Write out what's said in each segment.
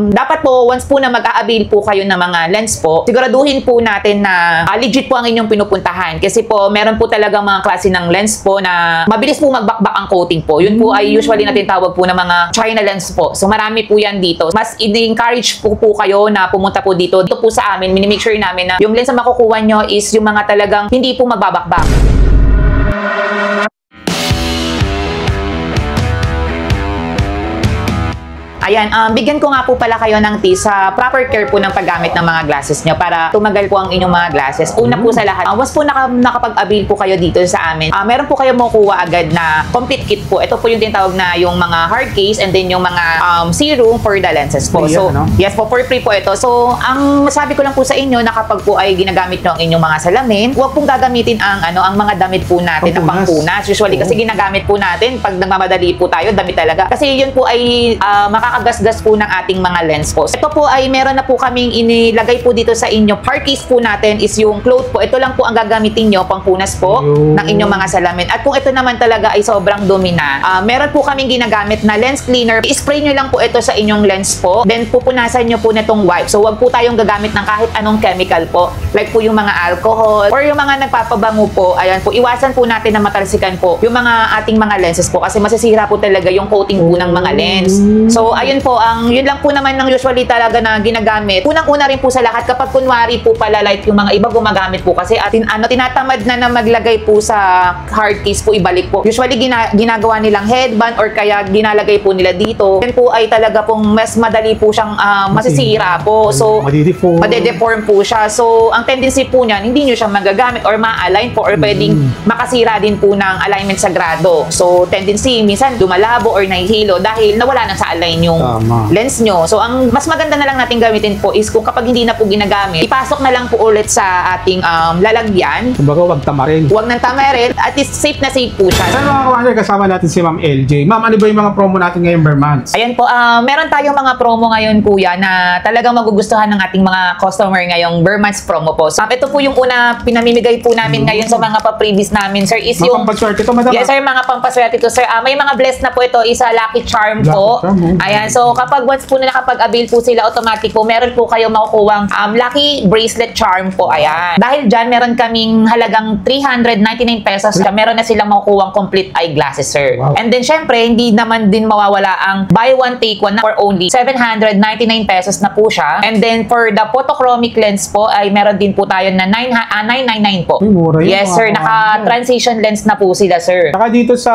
dapat po, once po na mag-a-avail po kayo ng mga lens po, siguraduhin po natin na legit po ang inyong pinupuntahan. Kasi po, meron po talagang mga klase ng lens po na mabilis po magbakbak ang coating po. Yun po ay usually natin tawag po na mga China lens po. So marami po yan dito. Mas i-encourage po kayo na pumunta po dito. Dito po sa amin, minimake sure namin na yung lens na makukuha nyo is yung mga talagang hindi po magbabakbak. Ayan, bigyan ko nga po pala kayo ng tips sa proper care po ng paggamit ng mga glasses nyo para tumagal po ang inyong mga glasses. Una po sa lahat, once po nakapag-avail po kayo dito sa amin, meron po kayo makukuha agad na complete kit po. Ito po yung tinatawag na yung mga hard case and then yung mga serum for the lenses po. So, yes po, for free po ito. So, ang masabi ko lang po sa inyo na kapag po ay ginagamit nyo ang inyong mga salamin, huwag pong gagamitin ang mga damit po natin na pangpunas. Usually kasi ginagamit po natin pag nagmamadali po tayo, damit talaga. Kasi yun po ay makakagasgas po ng ating mga lens po. So, ito po ay meron na po kaming inilagay po dito sa inyo. Hard case po natin is yung cloth po. Ito lang po ang gagamitin nyo, pangpunas po ng inyong mga salamin. At kung ito naman talaga ay sobrang dumi na, meron po kaming ginagamit na lens cleaner. I-spray nyo lang po ito sa inyong lens po. Then pupunasan nyo po nitong wipe. So wag po tayong gagamit ng kahit anong chemical po. Like po yung mga alcohol or yung mga nagpapabango po. Ayan po, iwasan po natin na matalsikan po yung mga ating mga lenses po kasi masisira po talaga yung coating po ng mga lens. So ayun po, yun lang po naman ng usually talaga na ginagamit. Unang-una rin po sa lahat kapag kunwari po pala like yung mga iba gumagamit po kasi at tinatamad na maglagay po sa hard case po, ibalik po. Usually ginagawa nilang headband or kaya ginalagay po nila dito. Yan po ay talaga pong mas madali po siyang masisira po. So madedeform po siya. So ang tendency po niyan, hindi nyo siya magagamit or ma-align po or pwedeng makasira din po ng alignment sa grado. So tendency minsan dumalabo or nahihilo dahil nawala na sa align yung lens nyo. So ang mas maganda na lang natin gamitin po is kung kapag hindi na po ginagamit, ipasok na lang po ulit sa ating lalagyan. Kumbaga wag tamarin. Wag nang tamarin. At least safe na safe po siya. Sa mga kawander, kasama natin si Ma'am LJ. Ma'am, ano ba yung mga promo natin ngayon per month? Ayan po, meron tayong mga promo ngayon kuya na talagang magugustuhan ng ating mga customer ngayong Burmans promo po. So, ito po yung una pinamimigay po namin ngayon sa mga pa-previous namin, sir, is yung pampaswerte ito, madam. Yes, sir, mga pampaswerte ito, sir. May mga blessed na po ito, isa lucky charm po. Ayan, so kapag once po na nakapag-avail po sila, automatic po, meron po kayo makukuhang lucky bracelet charm po. Ayan. Dahil dyan, meron kaming halagang 399 pesos. Meron na silang makukuhang complete eyeglasses, sir. Wow. And then, syempre, hindi naman din mawawala ang buy one, take one for only 799 pesos na po siya. And then, for the photochromic lens po, ay meron din po tayo na 999 po. Ay, mura yun, yes, sir. Naka-transition lens na po sila, sir. Saka dito sa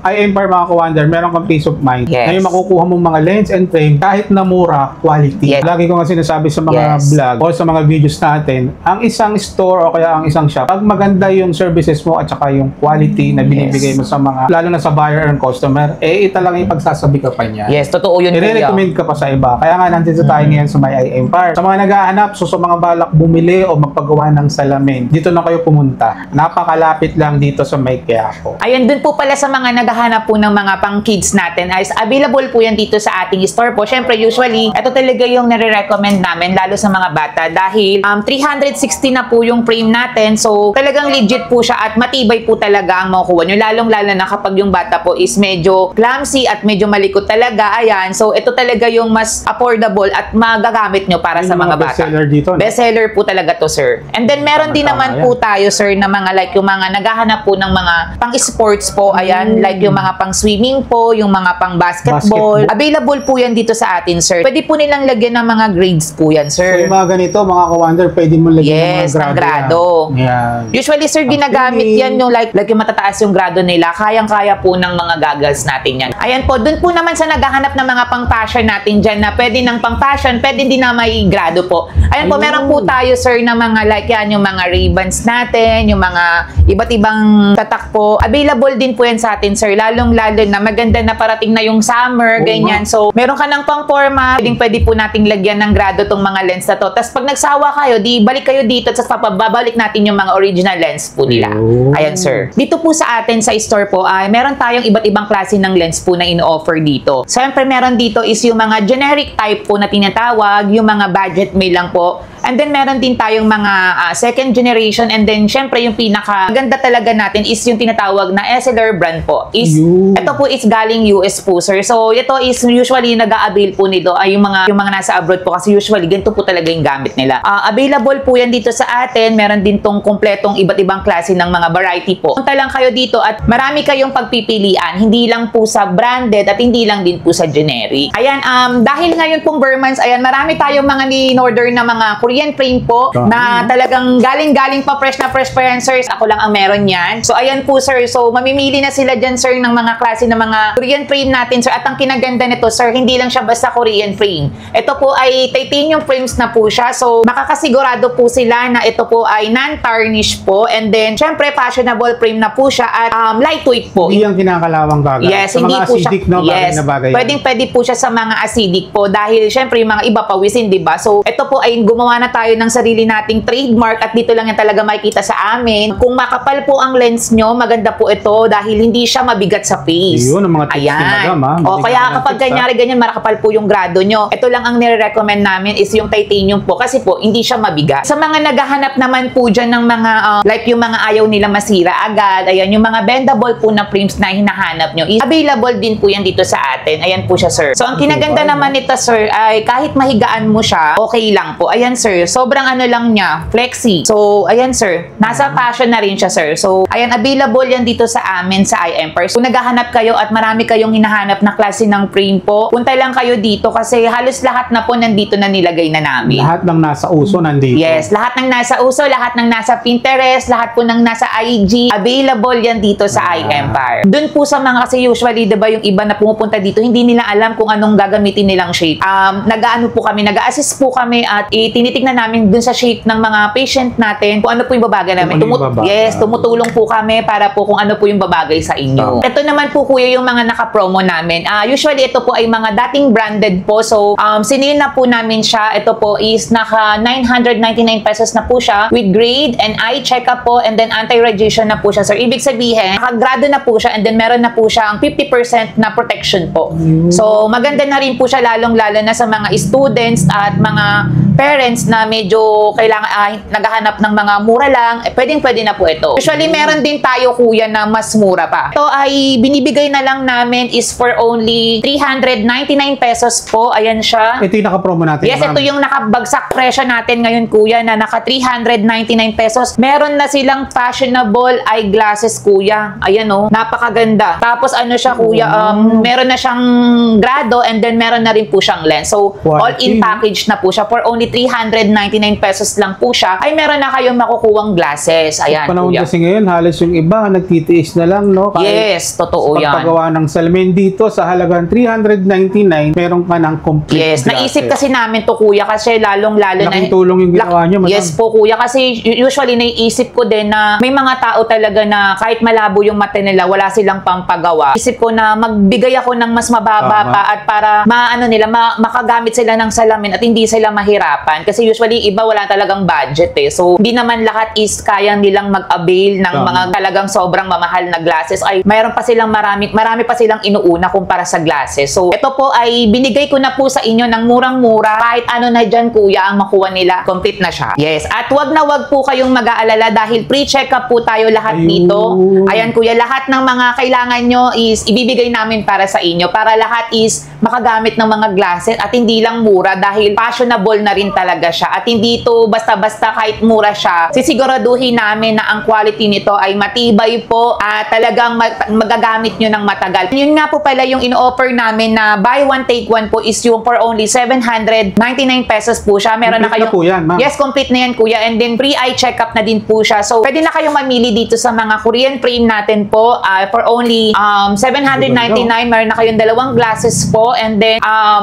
iEmpire mga kawander, meron kang peace of mind. Yes. Na yung makukuha mong mga lens and frame, kahit na mura, quality. Yes. Lagi ko nga sinasabi sa mga vlog o sa mga videos natin, ang isang store o kaya ang isang shop, pag maganda yung services mo at saka yung quality na binibigay mo sa mga, lalo na sa buyer and customer, ito lang yung pagsasabi ka pa niya. Yes, totoo yun. I-recommend ka pa sa iba. Kaya nga nandito tayo ngayon sa may iEmpire. Sa mga naghahanap, sa mga balak bumili o magpagawa ng salamin, dito na kayo pumunta. Napakalapit lang dito sa may Quiapo. Ayun, dun po pala sa mga naghahanap po ng mga pang kids natin, ay available po yan dito sa ating store po. Syempre, usually, ito talaga yung nare-recommend namin, lalo sa mga bata, dahil 360 na po yung frame natin. So, talagang legit po siya at matibay po talaga ang makukuha nyo. Lalong-lalo na kapag yung bata po is medyo clumsy at medyo malikot talaga. Ayan. So, ito talaga yung mas affordable at magagamit nyo para sa mga bata. Bestseller dito. Bestseller po talaga to, sir. And then, meron din naman po tayo, sir, na mga like yung mga naghahanap po ng mga pang-sports po. Ayan. Like yung mga pang-swimming po, yung mga pang-basketball. Available po yan dito sa atin, sir. Pwede po nilang lagyan ng mga grades po yan, sir. So, yung mga ganito, mga kawander, pwede mo lagyan ng mga grado. Yan. Usually, sir, ginagamit yan yung like yung matataas yung grado nila. Kayang-kaya po ng mga goggles natin yan. Ayan po, dun po naman sa naghahanap ng mga pang-fashion natin dyan na pwede ng pang-fashion, pwede din na may grado po. Ayan po, meron po tayo, sir, na mga like yan, yung mga ribbons natin, yung mga iba't ibang tatak po. Available din po yan sa atin, sir. Lalong-lalo na maganda na parating na yung summer, ganyan. So, meron ka ng pang-forma, pwede po nating lagyan ng grado tong mga lens na to. Tapos pag nagsawa kayo, di balik kayo dito, tapos babalik natin yung mga original lens po nila. Ayan, sir. Dito po sa atin sa store po, meron tayong iba't ibang klase ng lens po na in-offer dito. Siyempre, meron dito is yung mga generic type po na tinatawag, yung mga budget meal lang po. And then meron din tayong mga second generation, and then syempre yung pinaka ganda talaga natin is yung tinatawag na SLR brand po. Ito po is galing US po, sir. So ito is usually nag-a-avail po nito ay yung mga nasa abroad po, kasi usually ganito po talaga yung gamit nila. Available po yan dito sa atin. Meron din tong kompletong iba't ibang klase ng mga variety po. Punta lang kayo dito at marami kayong pagpipilian. Hindi lang po sa branded at hindi lang din po sa generic. Ayan, dahil ngayon pong Burmans, ayan, marami tayong mga ni-order na mga Korean frame po na talagang galing pa fresh pa yan, sir. Ako lang ang meron yan. So ayan po, sir. So mamimili na sila dyan, sir, ng mga klase ng mga Korean frame natin, sir. At ang kinaganda nito, sir, hindi lang siya basta Korean frame. Ito po ay titanium frames na po siya. So makakasigurado po sila na ito po ay non-tarnish po. And then, syempre, fashionable frame na po siya at lightweight po. Hindi yung kinakalawang kagad. Yes, sa hindi mga po acidic, siya. no? Yes, na bagay pwede po siya sa mga acidic po dahil syempre yung mga iba pawisin, di ba? So ito po ay gumawa na tayo ng sarili nating trademark at dito lang yan talaga makikita sa amin. Kung makapal po ang lens nyo, maganda po ito dahil hindi siya mabigat sa face. Yun, ang mga tips ni Madam, ha? O kaya kapag ganyan marakapal po yung grado nyo, ito lang ang nire-recommend namin is yung titanium po kasi po hindi siya mabigat. Sa mga naghahanap naman po dyan ng mga like yung mga ayaw nila masira agad, ayan, yung mga bendable po na frames na hinahanap nyo is available din po yan dito sa atin. Ayan po siya, sir. So ang kinaganda naman nito, sir, ay kahit mahigaan mo siya, okay lang po. Ayan, sir. Sobrang ano lang niya, flexi. So ayan, sir. Nasa fashion na rin siya, sir. So ayan, available yan dito sa amin sa iEmpire. Kung naghahanap kayo at marami kayong hinahanap na klase ng frame po, punta lang kayo dito kasi halos lahat na po nandito na nilagay na namin. Lahat ng nasa uso nandito. Yes, lahat ng nasa uso, lahat ng nasa Pinterest, lahat po ng nasa IG, available yan dito sa iEmpire. Doon po sa mga, kasi usually, diba, yung iba na pumupunta dito, hindi nila alam kung anong gagamitin nilang shape. Nag-ano po kami, nag-assist po kami at tinitignan namin dun sa shape ng mga patient natin kung ano po yung babagay namin. Tumutulong po kami para po kung ano po yung babagay sa inyo. Ito naman po, kuya, yung mga naka-promo namin. Usually, ito po ay mga dating branded po. So, sinil na po namin siya. Ito po is naka 999 pesos na po siya with grade and eye check-up po and then anti-radiation na po siya, sir. Ibig sabihin, nakagrado na po siya and then meron na po siyang 50% na protection po. So, maganda na rin po siya lalong-lalo na sa mga students at mga parents na medyo kailangan naghahanap ng mga mura lang, pwedeng-pwede na po ito. Usually, meron din tayo, kuya, na mas mura pa. Ito ay binibigay na lang namin is for only 399 pesos po. Ayan siya. Ito yung naka-promo natin. Yes, ito yung nakabagsak presyo natin ngayon, kuya, na naka 399 pesos. Meron na silang fashionable eyeglasses, kuya. Ayan, oh, napakaganda. Tapos ano siya, kuya, meron na siyang grado and then meron na rin po siyang lens. So, all-in package na po siya. For only 399 pesos lang po siya, ay meron na kayong makukuwang glasses. Ayan, panahon kuya. kasi ngayon, halos yung iba, nagtitiis na lang, no? Yes, totoo yan. Pagpagawa ng salamin dito, sa halagang 399, meron ka ng complete Yes, glasses. naisip kasi namin to, kuya, kasi lalong-lalo na... Laking tulong yung ginawa nyo, madam. Yes po, kuya, kasi usually naiisip ko din na may mga tao talaga na kahit malabo yung mata nila, wala silang pampagawa. Isip ko na magbigay ako ng mas mababa pa at para makagamit sila ng salamin at hindi sila mahirapan. Kasi usually iba wala talagang budget eh. So, hindi naman lahat is kaya nilang mag-avail ng mga talagang sobrang mamahal na glasses. Ay, mayroon pa silang marami pa silang inuuna kumpara sa glasses. So, ito po ay binigay ko na po sa inyo ng murang-mura. Kahit ano na dyan, kuya, ang makuha nila, complete na siya. Yes, at wag na wag po kayong mag-aalala dahil pre-check-up po tayo lahat dito. Ayan, kuya, lahat ng mga kailangan nyo is ibibigay namin para sa inyo. Para lahat is makagamit ng mga glasses at hindi lang mura dahil fashionable na rin talaga siya. At hindi ito basta-basta kahit mura siya. Sisiguraduhin namin na ang quality nito ay matibay po at talagang magagamit nyo ng matagal. Yun nga po pala yung in-offer namin na buy one take one po is yung for only 799 pesos po siya. Meron na kayong... Yes, complete na yan, kuya. And then free eye check-up na din po siya. So, pwede na kayong mamili dito sa mga Korean frame natin po for only 799. Meron na kayong dalawang glasses po. And then,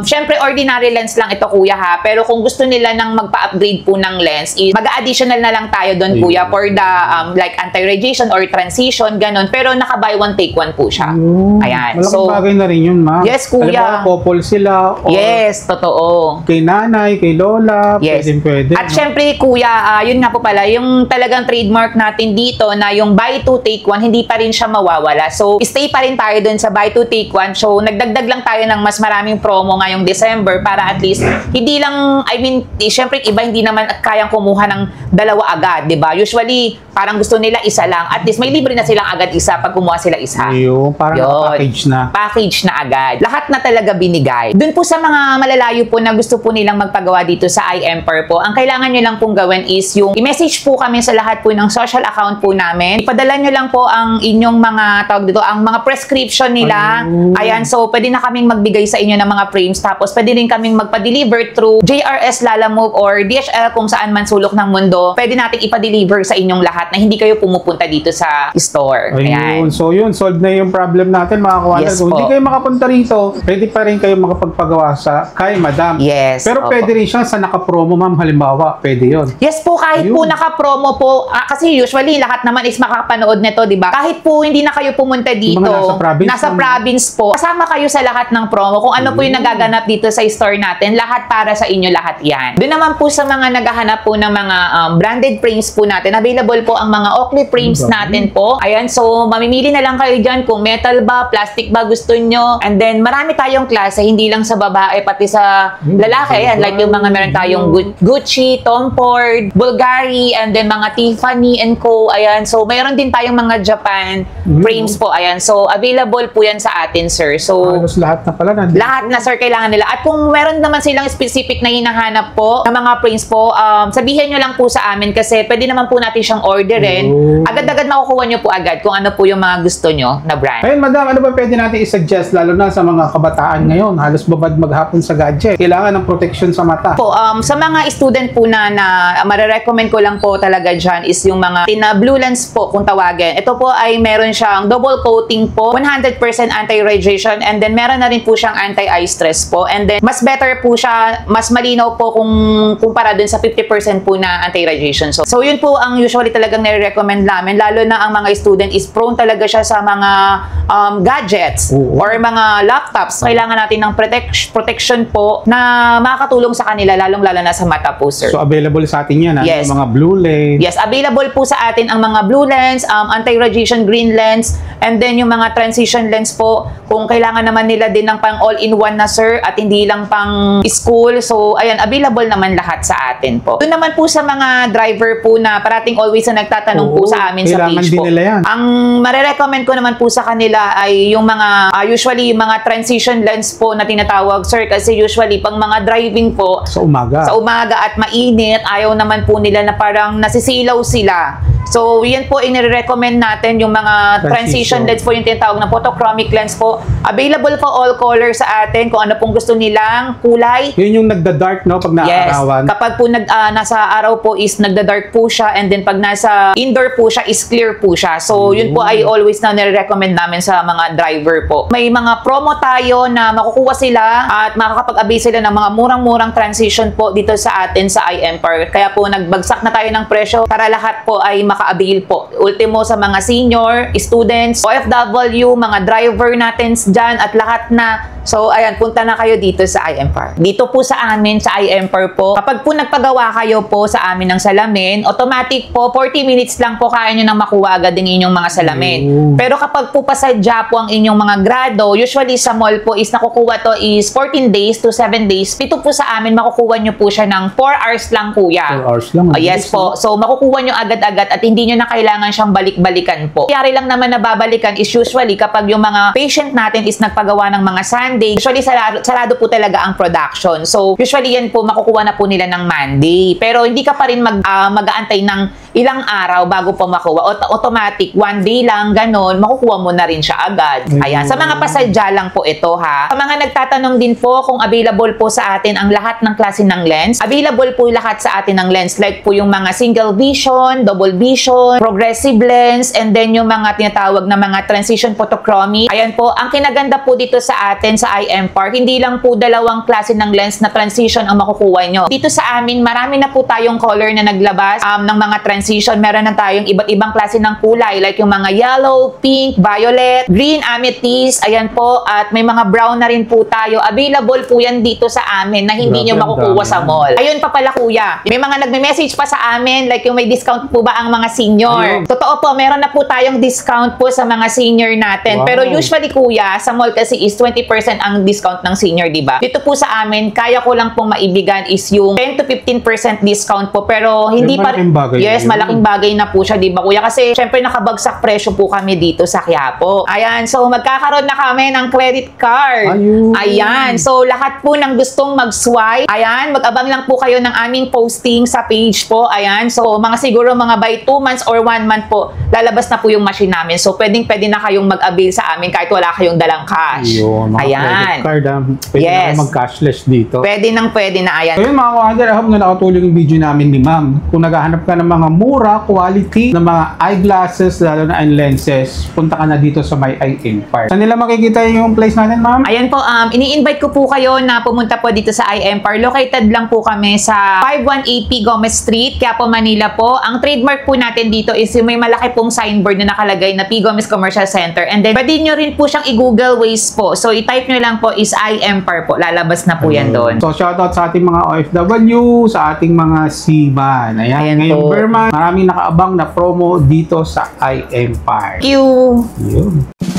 syempre, ordinary lens lang ito, kuya, ha. Pero kung gusto nila nang magpa-upgrade po ng lens, mag-additional na lang tayo doon, kuya, for the like anti-radiation or transition, ganun. Pero naka-buy one take one po siya. Ayan. Malaking bagay na rin yun, ma'am. Yes, kuya. Alam mo, couple sila. Yes, totoo. Kay nanay, kay lola, yes. pwede. At syempre, kuya, yun nga po pala, yung talagang trademark natin dito na yung buy two take one, hindi pa rin siya mawawala. So, stay pa rin tayo dun sa buy two take one. So, nagdagdag lang tayo ng mas maraming promo ngayong December para at least hindi lang, I mean, syempre iba hindi naman kayang kumuha ng dalawa agad, di ba? Usually, parang gusto nila isa lang. At least may libre na silang agad isa pag kumuha sila isa. Ayun, parang package na. Package na agad. Lahat na talaga binigay. Doon po sa mga malalayo po na gusto po nilang magpagawa dito sa iEmper po, ang kailangan nyo lang pong gawin is yung i-message po kami sa lahat po ng social account po namin. Ipadala nyo lang po ang inyong mga tawag dito, ang mga prescription nila. Ayan, so pwede na kaming magbigay sa inyo ng mga frames. Tapos pwede rin kaming magpa-deliver through JRS Lalamove or DHL kung saan man sulok ng mundo. Pwede natin ipa-deliver sa inyong lahat na hindi kayo pumupunta dito sa store. Ayan. So yun, solve na yung problem natin mga kawalan. Yes, kung po. hindi kayo makapunta rito, pwede pa rin kayo makapagpagawa sa kay Madam. Yes. Pero Opo. pwede rin siya sa naka-promo, ma'am, halimbawa, pwede yun. Yes po, kahit po naka-promo po, kasi usually lahat naman is makakapanood nito, di ba? Kahit po hindi na kayo pumunta dito, mga nasa province po, kasama kayo sa lahat ng promo. Kung ano po yung nagaganap dito sa store natin, lahat para sa inyo lahat yan. Doon naman po sa mga naghahanap po ng mga branded frames po natin, available po ang mga Oakley frames natin po. Ayan, so mamimili na lang kayo dyan kung metal ba, plastic ba gusto nyo. And then marami tayong klase, hindi lang sa babae, pati sa lalaki. Ayan, like yung mga meron tayong Gucci, Tom Ford, Bulgari, and then mga Tiffany and Co. Ayan, so mayroon din tayong mga Japan frames po. Ayan, so available po yan sa atin, sir. So halos lahat na pala nandito. lahat na, sir, kailangan nila. At kung meron naman silang specific na hinahanap po ng mga frames po, sabihin nyo lang po sa amin kasi pwede naman po natin siyang orderin. Agad-agad makukuha nyo po agad kung ano po yung mga gusto nyo na brand. Ayun, madam, ano ba pwede natin i-suggest lalo na sa mga kabataan ngayon? Halos babad maghapon sa gadget. Kailangan ng protection sa mata. Po, sa mga student po na marirecommend ko lang po talaga dyan is yung mga blue lens po kung tawagin. Ito po ay meron siyang double coating po, 100% anti-radiation, and then meron na rin po siyang anti-eye stress po. And then mas better po siya, mas malinaw po kung kumpara dun sa 50% po na anti-radiation. So yun po ang usually talagang nire-recommend namin, lalo na ang mga student is prone talaga siya sa mga gadgets or mga laptops. Kailangan natin ng protection po na makakatulong sa kanila, lalong-lalo na sa mata po, sir. So available sa atin yan, Yes. yung mga blue lens. Yes, available po sa atin ang mga blue lens, anti-radiation green lens, and then yung mga transition lens po, kung kailangan naman nila din ng pang all-in-one na, sir, at hindi lang pang school. So, ayan, available naman lahat sa atin po. Doon naman po sa mga driver po na parating always na nagtatanong po sa amin sa page po. Ang marirecommend ko naman po sa kanila ay yung mga, usually yung mga transition lens po na tinatawag, sir, kasi usually pang mga driving po, Sa umaga at mainit, ayaw naman po nila na parang nasisilaw sila. So, yan po, inire-recommend natin yung mga transition lens po, yung tinatawag na photochromic lens po. Available po all color sa atin, kung ano pong gusto nilang kulay. Yun yung nagda-dark, no? Pag naaarawan. Yes. Kapag po nasa araw po is nagda-dark po siya, and then pag nasa indoor po siya is clear po siya. So, yun po ay always na nire-recommend namin sa mga driver po. May mga promo tayo na makukuha sila at makakapag-avail sila ng mga murang-murang transition po dito sa atin sa iEmper. Kaya po nagbagsak na tayo ng presyo para lahat po ay maka-avail po. Ultimo sa mga senior, students, OFW, mga driver natin dyan at lahat na. So, ayan, punta na kayo dito sa iEmper. Dito po sa amin, sa iEmper po, kapag po nagpagawa kayo po sa amin ng salamin, automatic po, 40 minutes lang po kaya nyo nang makuha agad yung inyong mga salamin. Pero kapag po pasadya po ang inyong mga grado, usually sa mall po is nakukuha to is 14 days to 7 days. Dito po sa amin, makukuha nyo po siya ng 4 hours lang, kuya. 4 hours lang. Yes po. So, makukuha nyo agad-agad at hindi nyo na kailangan siyang balik-balikan po. Kaya lang naman na babalikan is usually kapag yung mga patient natin is nagpagawa ng mga Sunday, usually sarado po talaga ang production. So, usually yan po, makukuha na po nila ng Monday. Pero hindi ka pa rin mag-aantay ng ilang araw bago po makuha. Automatic, one day lang, ganon, makukuha mo na rin siya agad. Ayan. Sa mga pasadya lang po ito, ha. Sa mga nagtatanong din po kung available po sa atin ang lahat ng klase ng lens, available po lahat sa atin ng lens. Like po yung mga single vision, double vision, progressive lens, and then yung mga tinatawag na mga transition photochromic. Ayan po, ang kinaganda po dito sa atin sa iEmper, hindi lang po dalawang klase ng lens na transition ang makukuha nyo. Dito sa amin, marami na po tayong color na naglabas ng mga transition transition, meron na tayong iba't ibang klase ng kulay like yung mga yellow, pink, violet, green, amethyst, ayan po, at may mga brown na rin po tayo. Available po yan dito sa amin na hindi nyo makukuha sa mall. Ayun pa pala kuya, may mga nagme-message pa sa amin like yung may discount po ba ang mga senior? Ayun. Totoo po, meron na po tayong discount po sa mga senior natin. Wow. Pero usually kuya, sa mall kasi is 20% ang discount ng senior, di ba? Dito po sa amin, kaya ko lang pong maibigan is yung 10 to 15% discount po. Pero hindi pa malaking bagay yes, na yun. malaking bagay na po siya, di ba kuya? Kasi syempre nakabagsak presyo po kami dito sa Quiapo. Ayan, so magkakaroon na kami ng credit card. Ayun. Ayan, so lahat po ng gustong mag-swipe, ayan, mag-abang lang po kayo ng aming posting sa page po. Ayan, so mga siguro mga by 2 months or 1 month po, lalabas na po yung machine namin. So pwede na kayong mag-avail sa amin kahit wala kayong dalang cash. Yun, mga Ayan. credit card, pwede Yes. na kayo mag-cashless dito. Pwede na, ayan. So yun mga ka-wonder, I hope na nakatulong yung video namin ni ma'am. Kung naghahanap ka ng mga mura, quality, ng mga eyeglasses, lalo na ang lenses, punta ka na dito sa My Eye Empire. Saan nila makikita yung place natin, ma'am? Ayan po, ini-invite ko po kayo na pumunta po dito sa iEmpire. Located lang po kami sa 5180 Gomez Street, Quiapo, Manila po. Ang trademark po natin dito is yung may malaki pong signboard na nakalagay na P. Gomez Commercial Center. And then, pwede nyo rin po siyang i-Google Waze po. So, i-type nyo lang po is iEmpire po. Lalabas na po yan doon. So, shoutout sa ating mga OFW, sa ating mga seaman. Ayan, Ayan ngayong po. Burma, maraming nakaabang na promo dito sa iEmpire. Thank you! Yun.